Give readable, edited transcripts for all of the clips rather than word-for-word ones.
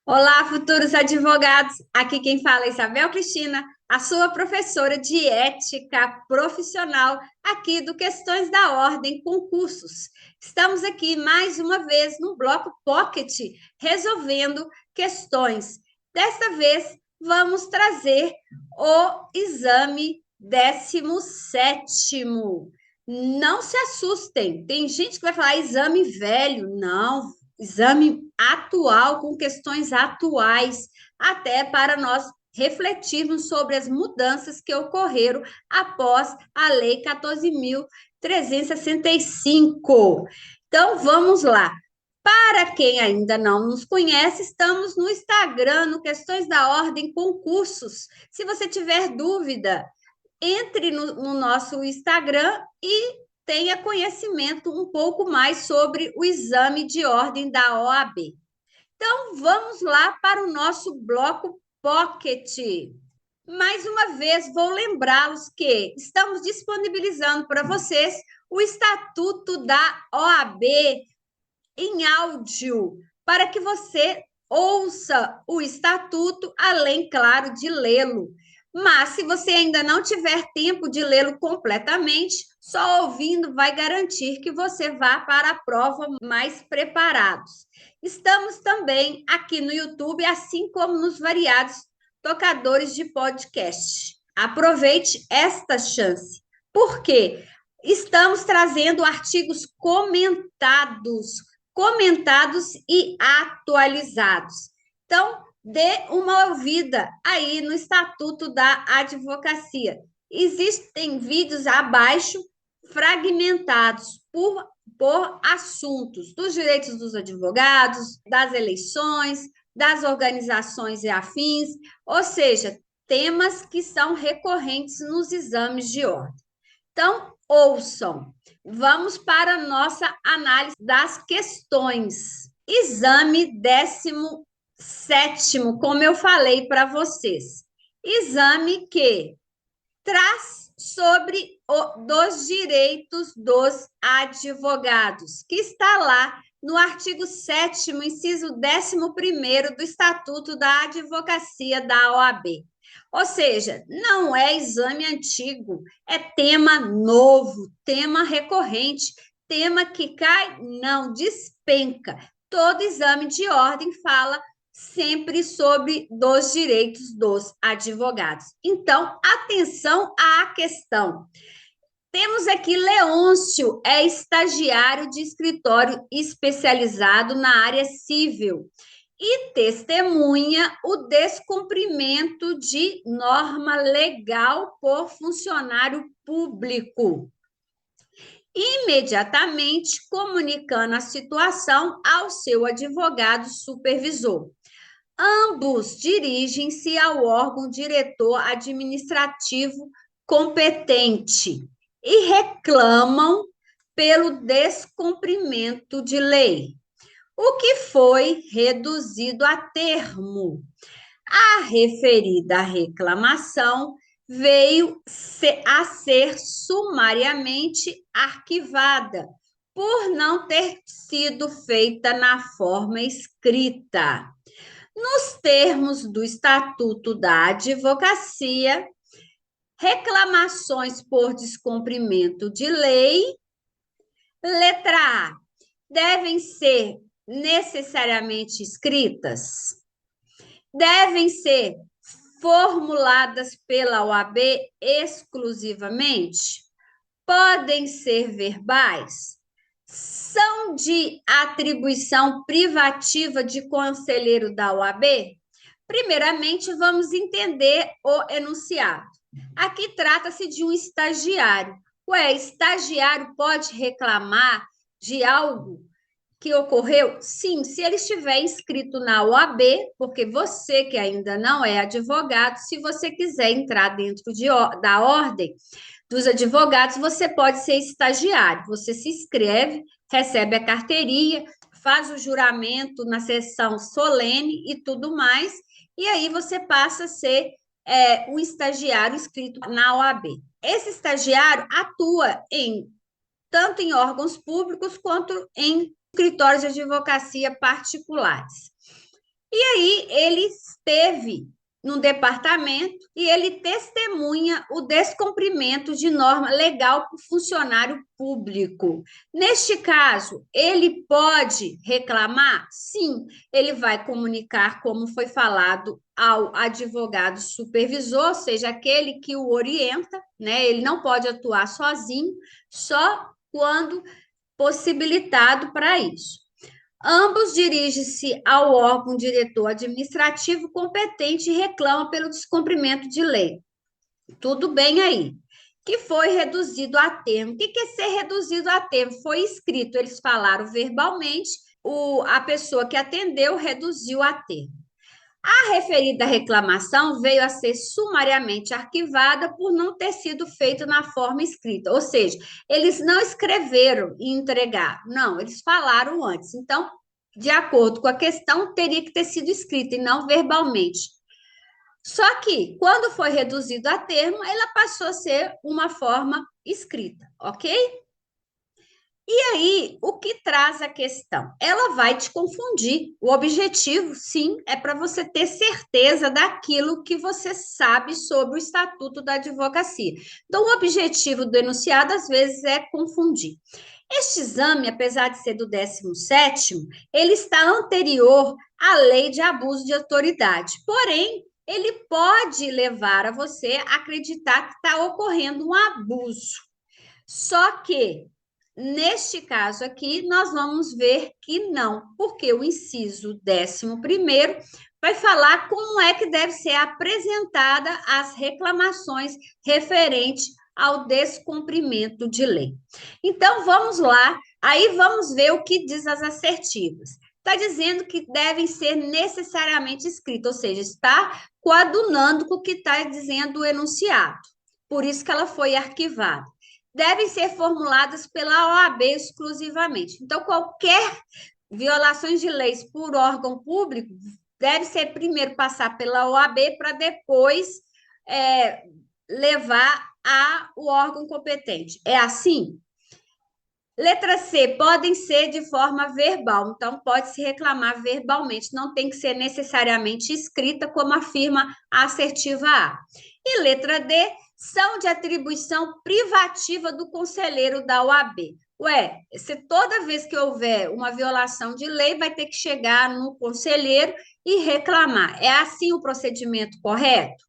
Olá, futuros advogados. Aqui quem fala é Isabel Cristina, a sua professora de ética profissional aqui do Questões da Ordem Concursos. Estamos aqui mais uma vez no bloco Pocket resolvendo questões. Desta vez vamos trazer o exame 17º. Não se assustem, tem gente que vai falar exame velho. Não, exame atual, com questões atuais, até para nós refletirmos sobre as mudanças que ocorreram após a Lei 14.365. Então, vamos lá. Para quem ainda não nos conhece, estamos no Instagram, no Questões da Ordem Concursos. Se você tiver dúvida, entre no nosso Instagram e tenha conhecimento um pouco mais sobre o exame de ordem da OAB. Então, vamos lá para o nosso bloco Pocket. Mais uma vez, vou lembrá-los que estamos disponibilizando para vocês o Estatuto da OAB em áudio, para que você ouça o estatuto, além, claro, de lê-lo. Mas, se você ainda não tiver tempo de lê-lo completamente, só ouvindo vai garantir que você vá para a prova mais preparados. Estamos também aqui no YouTube, assim como nos variados tocadores de podcast. Aproveite esta chance. Por quê? Estamos trazendo artigos comentados e atualizados. Então, dê uma ouvida aí no Estatuto da Advocacia. Existem vídeos abaixo fragmentados por assuntos dos direitos dos advogados, das eleições, das organizações e afins, ou seja, temas que são recorrentes nos exames de ordem. Então, ouçam. Vamos para a nossa análise das questões. Exame 17º, como eu falei para vocês. Exame que traz sobre dos direitos dos advogados, que está lá no artigo 7º, inciso 11º do Estatuto da Advocacia da OAB. Ou seja, não é exame antigo, é tema novo, tema recorrente, tema que cai, não despenca. Todo exame de ordem fala sempre sobre dos direitos dos advogados. Então, atenção à questão. Temos aqui Leôncio, é estagiário de escritório especializado na área civil e testemunha o descumprimento de norma legal por funcionário público, imediatamente comunicando a situação ao seu advogado supervisor. Ambos dirigem-se ao órgão diretor administrativo competente e reclamam pelo descumprimento de lei, o que foi reduzido a termo. A referida reclamação veio a ser sumariamente arquivada por não ter sido feita na forma escrita. Nos termos do Estatuto da Advocacia, reclamações por descumprimento de lei, letra A, devem ser necessariamente escritas, devem ser formuladas pela OAB exclusivamente, podem ser verbais, são de atribuição privativa de conselheiro da OAB? Primeiramente, vamos entender o enunciado. Aqui trata-se de um estagiário. Ué, estagiário pode reclamar de algo que ocorreu? Sim, se ele estiver inscrito na OAB, porque você que ainda não é advogado, se você quiser entrar dentro da ordem dos advogados, você pode ser estagiário. Você se inscreve, recebe a carteirinha, faz o juramento na sessão solene e tudo mais, e aí você passa a ser um estagiário inscrito na OAB. Esse estagiário atua tanto em órgãos públicos quanto em escritórios de advocacia particulares. aí ele esteve no departamento e ele testemunha o descumprimento de norma legal por funcionário público. Neste caso, ele pode reclamar? Sim, ele vai comunicar, como foi falado, ao advogado supervisor, ou seja, aquele que o orienta, né? Ele não pode atuar sozinho, só quando possibilitado para isso. Ambos dirigem-se ao órgão diretor administrativo competente e reclamam pelo descumprimento de lei. Tudo bem aí. Que foi reduzido a termo. O que é ser reduzido a termo? Foi escrito, eles falaram verbalmente, a pessoa que atendeu reduziu a termo. A referida reclamação veio a ser sumariamente arquivada por não ter sido feita na forma escrita, ou seja, eles não escreveram e entregaram, não, eles falaram antes. Então, de acordo com a questão, teria que ter sido escrita e não verbalmente. Só que, quando foi reduzido a termo, ela passou a ser uma forma escrita, ok? E aí, o que traz a questão? Ela vai te confundir. O objetivo, sim, é para você ter certeza daquilo que você sabe sobre o Estatuto da Advocacia. Então, o objetivo do enunciado, às vezes, é confundir. Este exame, apesar de ser do 17º, ele está anterior à lei de abuso de autoridade. Porém, ele pode levar a você a acreditar que está ocorrendo um abuso. Só que neste caso aqui, nós vamos ver que não, porque o inciso 11º vai falar como é que deve ser apresentada as reclamações referentes ao descumprimento de lei. Então, vamos lá, aí vamos ver o que diz as assertivas. Está dizendo que devem ser necessariamente escritas, ou seja, está coadunando com o que está dizendo o enunciado. Por isso que ela foi arquivada. Devem ser formuladas pela OAB exclusivamente. Então, qualquer violações de leis por órgão público deve ser primeiro passar pela OAB para depois levar ao órgão competente. É assim? Letra C, podem ser de forma verbal, então pode se reclamar verbalmente, não tem que ser necessariamente escrita, como afirma a assertiva A. E letra D, são de atribuição privativa do conselheiro da OAB. Ué, se toda vez que houver uma violação de lei, vai ter que chegar no conselheiro e reclamar. É assim o procedimento correto?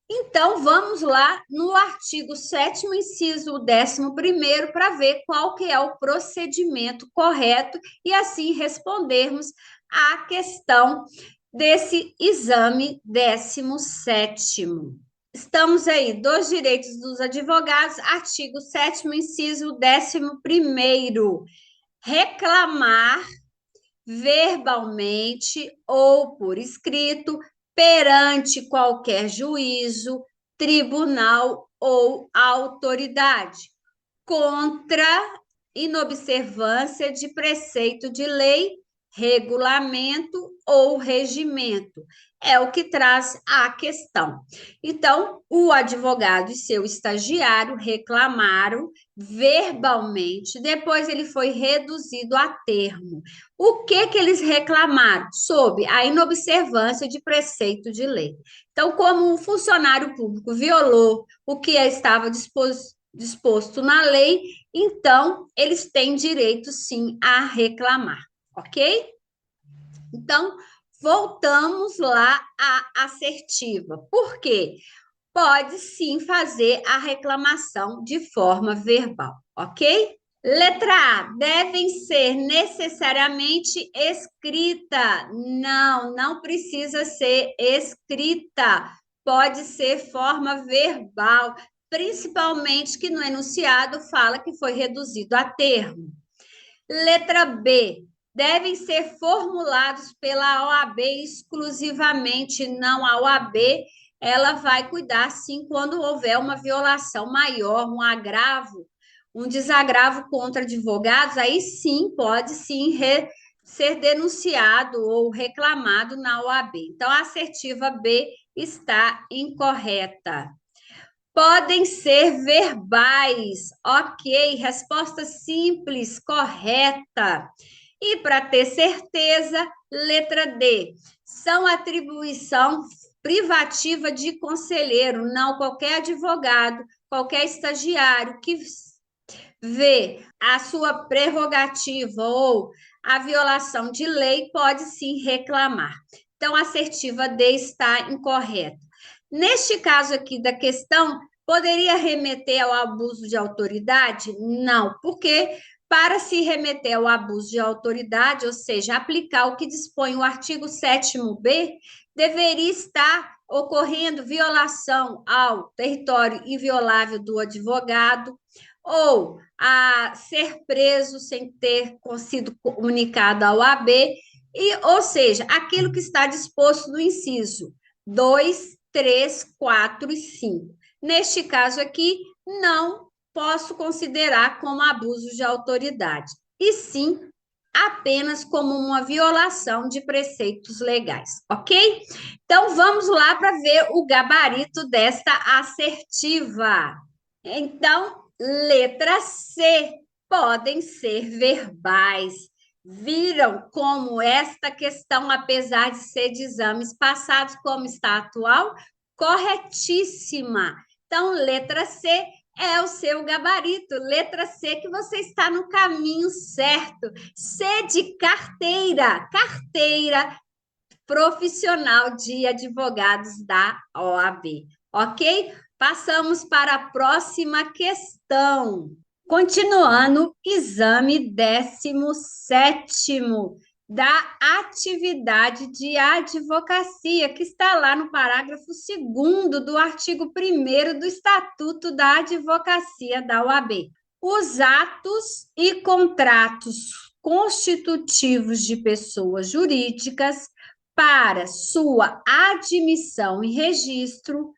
Então, vamos lá no artigo 7º, inciso 11º, para ver qual que é o procedimento correto e assim respondermos à questão desse exame 17º. Estamos aí, dos direitos dos advogados, artigo 7º, inciso 11º. Reclamar verbalmente ou por escrito perante qualquer juízo, tribunal ou autoridade, contra inobservância de preceito de lei, regulamento ou regimento. É o que traz a questão. Então, o advogado e seu estagiário reclamaram verbalmente, depois ele foi reduzido a termo. O que eles reclamaram? Sobre a inobservância de preceito de lei. Então, como o funcionário público violou o que estava disposto na lei, então eles têm direito sim a reclamar, ok? Então, voltamos lá à assertiva. Por quê? Pode sim fazer a reclamação de forma verbal, ok? Letra A, devem ser necessariamente escrita. Não, não precisa ser escrita. Pode ser forma verbal, principalmente que no enunciado fala que foi reduzido a termo. Letra B, devem ser formulados pela OAB exclusivamente, não a OAB, ela vai cuidar sim quando houver uma violação maior, um agravo, um desagravo contra advogados, aí sim pode sim ser denunciado ou reclamado na OAB. Então, a assertiva B está incorreta. Podem ser verbais. Ok, resposta simples, correta. E para ter certeza, letra D, são atribuição privativa de conselheiro, não qualquer advogado, qualquer estagiário que vê a sua prerrogativa ou a violação de lei pode sim reclamar. Então, a assertiva D está incorreta. Neste caso aqui da questão, poderia remeter ao abuso de autoridade? Não, porque para se remeter ao abuso de autoridade, ou seja, aplicar o que dispõe o artigo 7º-B, deveria estar ocorrendo violação ao território inviolável do advogado, ou a ser preso sem ter sido comunicado ao AB, ou seja, aquilo que está disposto no inciso 2, 3, 4 e 5. Neste caso aqui, não posso considerar como abuso de autoridade, e sim apenas como uma violação de preceitos legais, ok? Então, vamos lá para ver o gabarito desta assertiva. Então, letra C, podem ser verbais. Viram como esta questão, apesar de ser de exames passados, como está atual? Corretíssima. Então, letra C é o seu gabarito. Letra C que você está no caminho certo. C de carteira. Carteira profissional de advogados da OAB. Ok? Passamos para a próxima questão. Continuando, exame 17º da atividade de advocacia, que está lá no parágrafo 2º do artigo 1º do Estatuto da Advocacia da OAB. Os atos e contratos constitutivos de pessoas jurídicas para sua admissão e registro,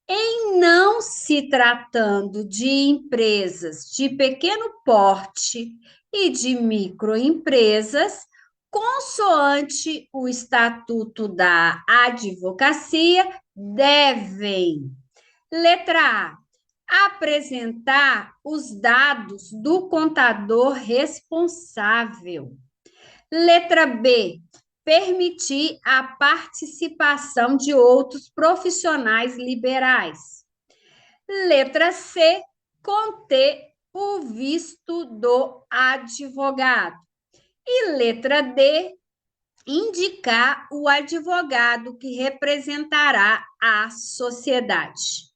em não se tratando de empresas de pequeno porte e de microempresas, consoante o Estatuto da Advocacia, devem, letra A, apresentar os dados do contador responsável. Letra B, permitir a participação de outros profissionais liberais. Letra C, conter o visto do advogado. E letra D, indicar o advogado que representará a sociedade.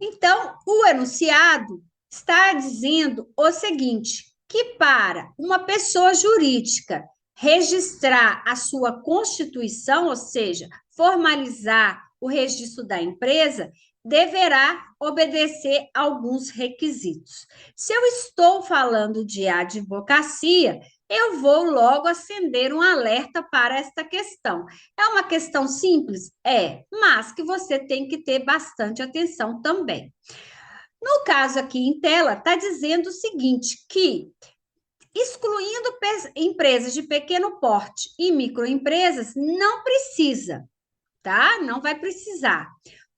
Então, o enunciado está dizendo o seguinte, que para uma pessoa jurídica registrar a sua constituição, ou seja, formalizar o registro da empresa, deverá obedecer alguns requisitos. Se eu estou falando de advocacia, eu vou logo acender um alerta para esta questão. É uma questão simples? É, mas que você tem que ter bastante atenção também. No caso aqui em tela, está dizendo o seguinte, que excluindo empresas de pequeno porte e microempresas, não precisa, tá? Não vai precisar.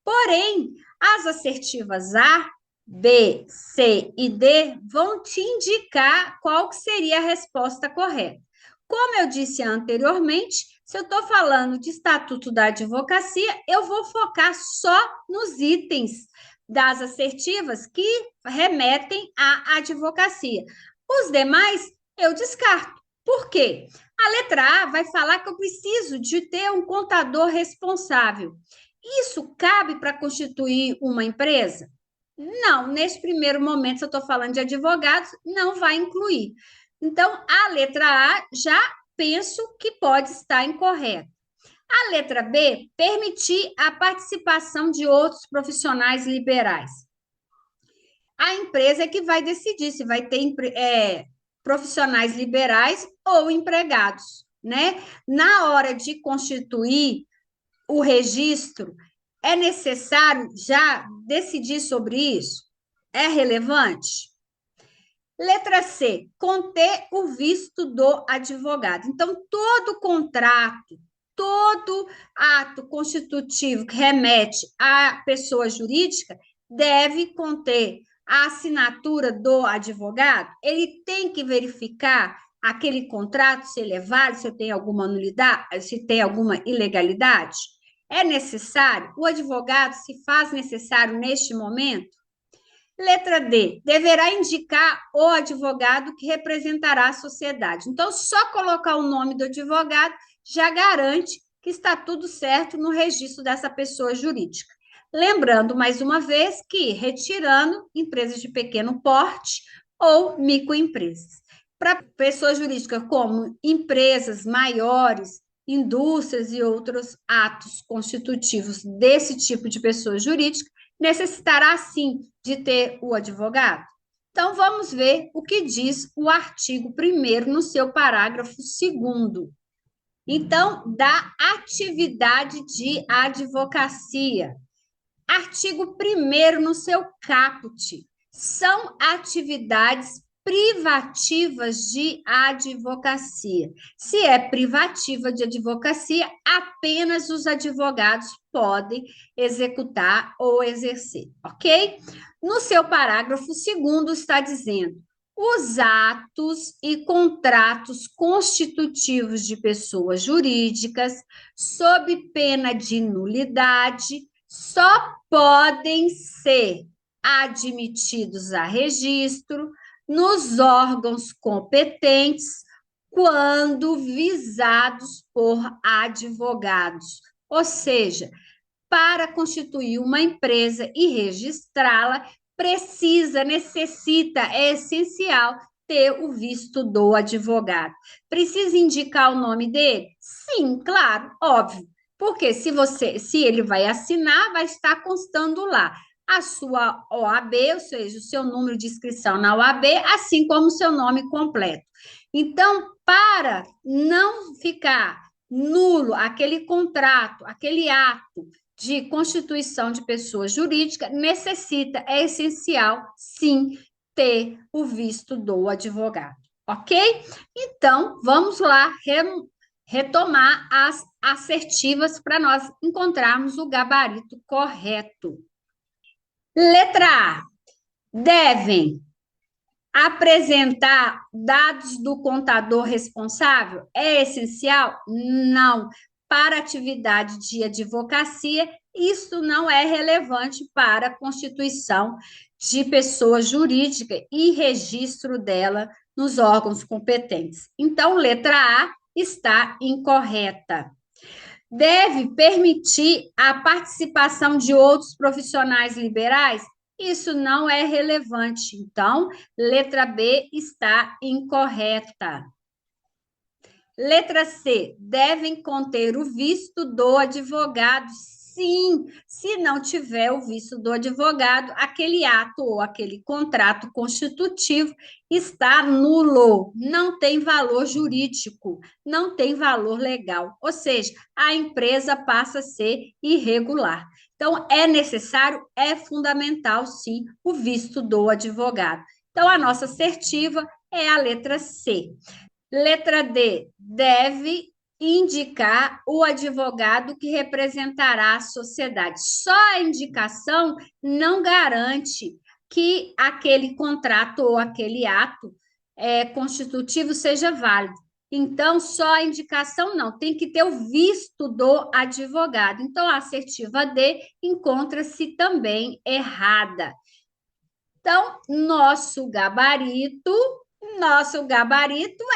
Porém, as assertivas A, B, C e D vão te indicar qual que seria a resposta correta. Como eu disse anteriormente, se eu estou falando de Estatuto da Advocacia, eu vou focar só nos itens das assertivas que remetem à advocacia. Os demais eu descarto. Por quê? A letra A vai falar que eu preciso de ter um contador responsável. Isso cabe para constituir uma empresa? Não, nesse primeiro momento, se eu estou falando de advogados, não vai incluir. Então, a letra A já penso que pode estar incorreta. A letra B, permitir a participação de outros profissionais liberais. A empresa é que vai decidir se vai ter profissionais liberais ou empregados, né? Na hora de constituir o registro, é necessário já decidir sobre isso? É relevante? Letra C, conter o visto do advogado. Então, todo contrato, todo ato constitutivo que remete à pessoa jurídica deve conter a assinatura do advogado. Ele tem que verificar aquele contrato, se ele é válido, se tem alguma nulidade, se tem alguma ilegalidade? É necessário? O advogado se faz necessário neste momento? Letra D, deverá indicar o advogado que representará a sociedade. Então, só colocar o nome do advogado já garante que está tudo certo no registro dessa pessoa jurídica. Lembrando, mais uma vez, que retirando empresas de pequeno porte ou microempresas. Para pessoa jurídica como empresas maiores, indústrias e outros atos constitutivos desse tipo de pessoa jurídica, necessitará sim de ter o advogado? Então, vamos ver o que diz o artigo 1º no seu parágrafo 2º. Então, da atividade de advocacia. Artigo 1º no seu caput. São atividades privativas de advocacia. Se é privativa de advocacia, apenas os advogados podem executar ou exercer, ok? No seu parágrafo 2º está dizendo: os atos e contratos constitutivos de pessoas jurídicas, sob pena de nulidade, só podem ser admitidos a registro nos órgãos competentes quando visados por advogados. Ou seja, para constituir uma empresa e registrá-la, necessita, é essencial ter o visto do advogado. Precisa indicar o nome dele? Sim, claro, óbvio. Porque se ele vai assinar, vai estar constando lá a sua OAB, ou seja, o seu número de inscrição na OAB, assim como o seu nome completo. Então, para não ficar nulo aquele contrato, aquele ato de constituição de pessoa jurídica, necessita, é essencial, sim, ter o visto do advogado, ok? Então, vamos lá retomar as assertivas para nós encontrarmos o gabarito correto. Letra A. Devem apresentar dados do contador responsável? É essencial? Não. Para atividade de advocacia, isso não é relevante para a constituição de pessoa jurídica e registro dela nos órgãos competentes. Então, letra A está incorreta. Deve permitir a participação de outros profissionais liberais? Isso não é relevante. Então, letra B está incorreta. Letra C, devem conter o visto do advogado. Sim, se não tiver o visto do advogado, aquele ato ou aquele contrato constitutivo está nulo, não tem valor jurídico, não tem valor legal, ou seja, a empresa passa a ser irregular. Então, é necessário, é fundamental, sim, o visto do advogado. Então, a nossa assertiva é a letra C. Letra D, deve indicar o advogado que representará a sociedade. Só a indicação não garante que aquele contrato ou aquele ato constitutivo seja válido. Então, só a indicação não, tem que ter o visto do advogado. Então, a assertiva D encontra-se também errada. Então, nosso gabarito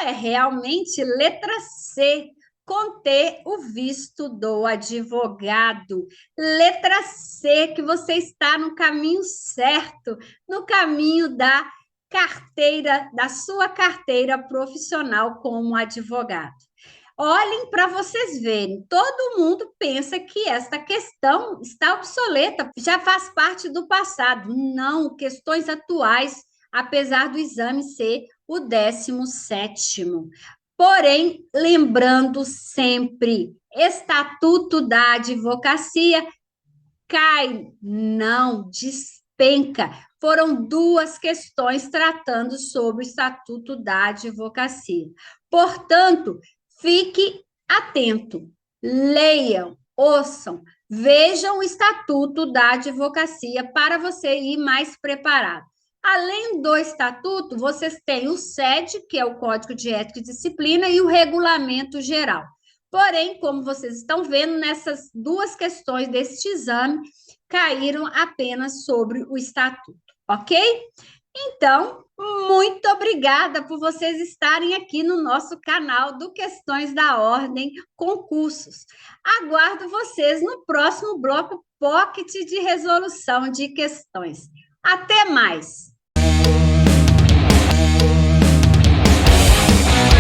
é realmente letra C, conter o visto do advogado. Letra C, que você está no caminho certo, no caminho da carteira, da sua carteira profissional como advogado. Olhem para vocês verem, todo mundo pensa que esta questão está obsoleta, já faz parte do passado. Não, questões atuais, apesar do exame ser o 17º. Porém, lembrando sempre, Estatuto da Advocacia cai, não, despenca. Foram duas questões tratando sobre o Estatuto da Advocacia. Portanto, fique atento, leiam, ouçam, vejam o Estatuto da Advocacia para você ir mais preparado. Além do estatuto, vocês têm o SED, que é o Código de Ética e Disciplina, e o Regulamento Geral. Porém, como vocês estão vendo, nessas duas questões deste exame, caíram apenas sobre o estatuto, ok? Então, muito obrigada por vocês estarem aqui no nosso canal do Questões da Ordem Concursos. Aguardo vocês no próximo bloco Pocket de resolução de questões. Até mais!